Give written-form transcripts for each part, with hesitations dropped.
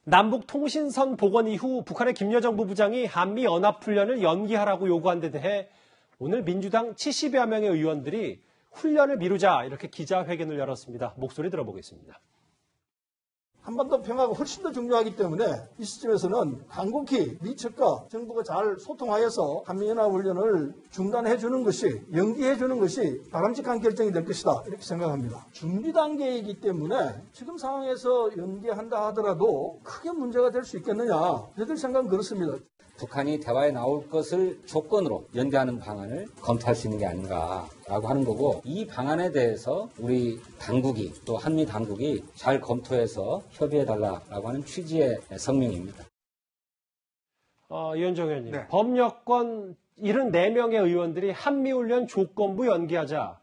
남북 통신선 복원 이후 북한의 김여정 부부장이 한미연합훈련을 연기하라고 요구한 데 대해 오늘 민주당 70여 명의 의원들이 훈련을 미루자 이렇게 기자회견을 열었습니다. 목소리 들어보겠습니다. 한반도 평화가 훨씬 더 중요하기 때문에 이 시점에서는 간곡히 미 측과 정부가 잘 소통하여서 한미연합훈련을 중단해 주는 것이, 연기해 주는 것이 바람직한 결정이 될 것이다 이렇게 생각합니다. 준비 단계이기 때문에 지금 상황에서 연기한다 하더라도 크게 문제가 될 수 있겠느냐, 저희들 생각은 그렇습니다. 북한이 대화에 나올 것을 조건으로 연기하는 방안을 검토할 수 있는 게 아닌가라고 하는 거고, 이 방안에 대해서 우리 당국이 또 한미 당국이 잘 검토해서 협의해달라라고 하는 취지의 성명입니다. 이현정 의원님, 네. 범여권 74명의 의원들이 한미훈련 조건부 연기하자.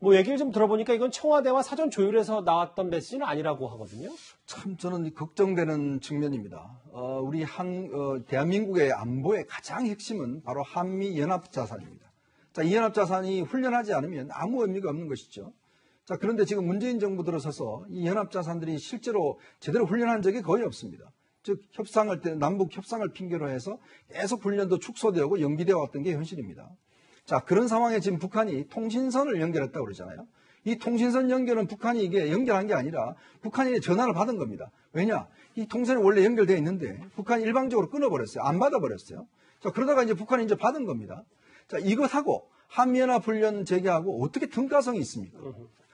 얘기를 좀 들어보니까 이건 청와대와 사전 조율해서 나왔던 메시지는 아니라고 하거든요. 참 저는 걱정되는 측면입니다. 우리 대한민국의 안보의 가장 핵심은 바로 한미 연합자산입니다. 자, 이 연합자산이 훈련하지 않으면 아무 의미가 없는 것이죠. 자, 그런데 지금 문재인 정부 들어서서 이 연합자산들이 실제로 제대로 훈련한 적이 거의 없습니다. 즉, 남북 협상을 핑계로 해서 계속 훈련도 축소되고 연기되어 왔던 게 현실입니다. 자, 그런 상황에 지금 북한이 통신선을 연결했다고 그러잖아요. 이 통신선 연결은 북한이 이게 연결한 게 아니라 북한이 전화를 받은 겁니다. 왜냐? 이 통신선이 원래 연결되어 있는데 북한이 일방적으로 끊어버렸어요. 안 받아버렸어요. 자, 그러다가 이제 북한이 이제 받은 겁니다. 자, 이것하고 한미연합훈련 재개하고 어떻게 등가성이 있습니까?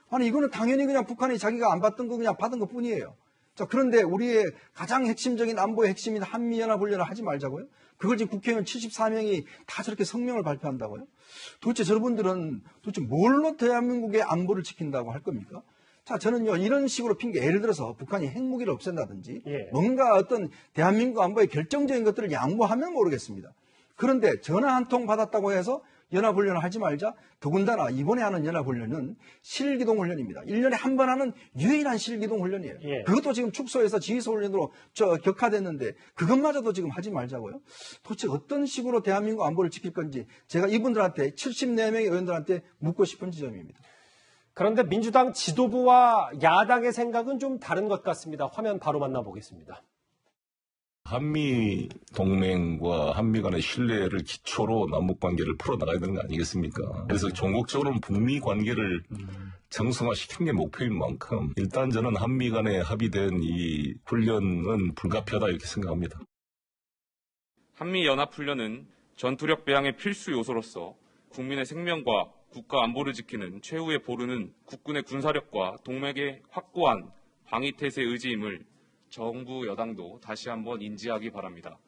아니, 이거는 당연히 그냥 북한이 자기가 안 받던 거 그냥 받은 것 뿐이에요. 자, 그런데 우리의 가장 핵심적인 안보의 핵심인 한미연합훈련을 하지 말자고요? 그걸 지금 국회의원 74명이 다 저렇게 성명을 발표한다고요? 도대체 저분들은 도대체 뭘로 대한민국의 안보를 지킨다고 할 겁니까? 자, 저는요, 이런 식으로 핑계, 예를 들어서 북한이 핵무기를 없앤다든지, 뭔가 어떤 대한민국 안보의 결정적인 것들을 양보하면 모르겠습니다. 그런데 전화 한 통 받았다고 해서 연합훈련을 하지 말자. 더군다나 이번에 하는 연합훈련은 실기동훈련입니다. 1년에 한 번 하는 유일한 실기동훈련이에요. 그것도 지금 축소해서 지휘소훈련으로 격화됐는데 그것마저도 지금 하지 말자고요. 도대체 어떤 식으로 대한민국 안보를 지킬 건지 제가 이분들한테 74명의 의원들한테 묻고 싶은 지점입니다. 그런데 민주당 지도부와 야당의 생각은 좀 다른 것 같습니다. 화면 바로 만나보겠습니다. 한미 동맹과 한미 간의 신뢰를 기초로 남북 관계를 풀어나가야 되는 거 아니겠습니까? 그래서 종국적으로는 북미 관계를 정상화시키는 게 목표인 만큼 일단 저는 한미 간에 합의된 이 훈련은 불가피하다 이렇게 생각합니다. 한미연합훈련은 전투력 배양의 필수 요소로서 국민의 생명과 국가 안보를 지키는 최후의 보루는 국군의 군사력과 동맹의 확고한 방위태세 의지임을 정부 여당도 다시 한번 인지하기 바랍니다.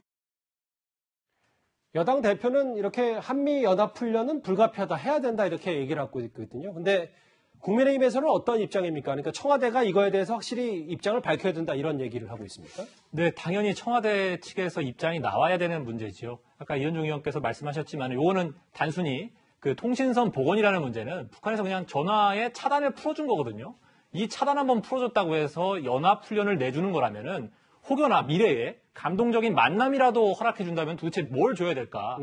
여당 대표는 이렇게 한미연합훈련은 불가피하다, 해야 된다 이렇게 얘기를 하고 있거든요. 근데 국민의힘에서는 어떤 입장입니까? 그러니까 청와대가 이거에 대해서 확실히 입장을 밝혀야 된다 이런 얘기를 하고 있습니까? 네, 당연히 청와대 측에서 입장이 나와야 되는 문제지요. 아까 이현종 의원께서 말씀하셨지만 이거는 단순히 그 통신선 복원이라는 문제는 북한에서 그냥 전화의 차단을 풀어준 거거든요. 이 차단 한번 풀어줬다고 해서 연합훈련을 내주는 거라면은 혹여나 미래에 감동적인 만남이라도 허락해준다면 도대체 뭘 줘야 될까?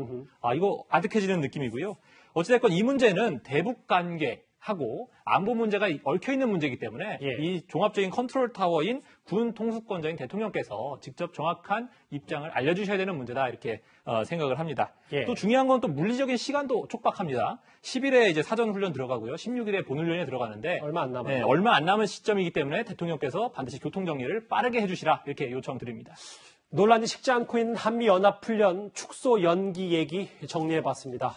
이거 아득해지는 느낌이고요. 어찌됐건 이 문제는 대북 관계하고 안보 문제가 얽혀있는 문제이기 때문에 이 종합적인 컨트롤 타워인 군 통수권자인 대통령께서 직접 정확한 입장을 알려주셔야 되는 문제다 이렇게 생각을 합니다. 또 중요한 건 또 물리적인 시간도 촉박합니다. 10일에 이제 사전 훈련 들어가고요. 16일에 본훈련에 들어가는데 얼마 안 남았네요. 얼마 안 남은 시점이기 때문에 대통령께서 반드시 교통 정리를 빠르게 해주시라 이렇게 요청드립니다. 논란이 식지 않고 있는 한미연합훈련 축소 연기 얘기 정리해봤습니다.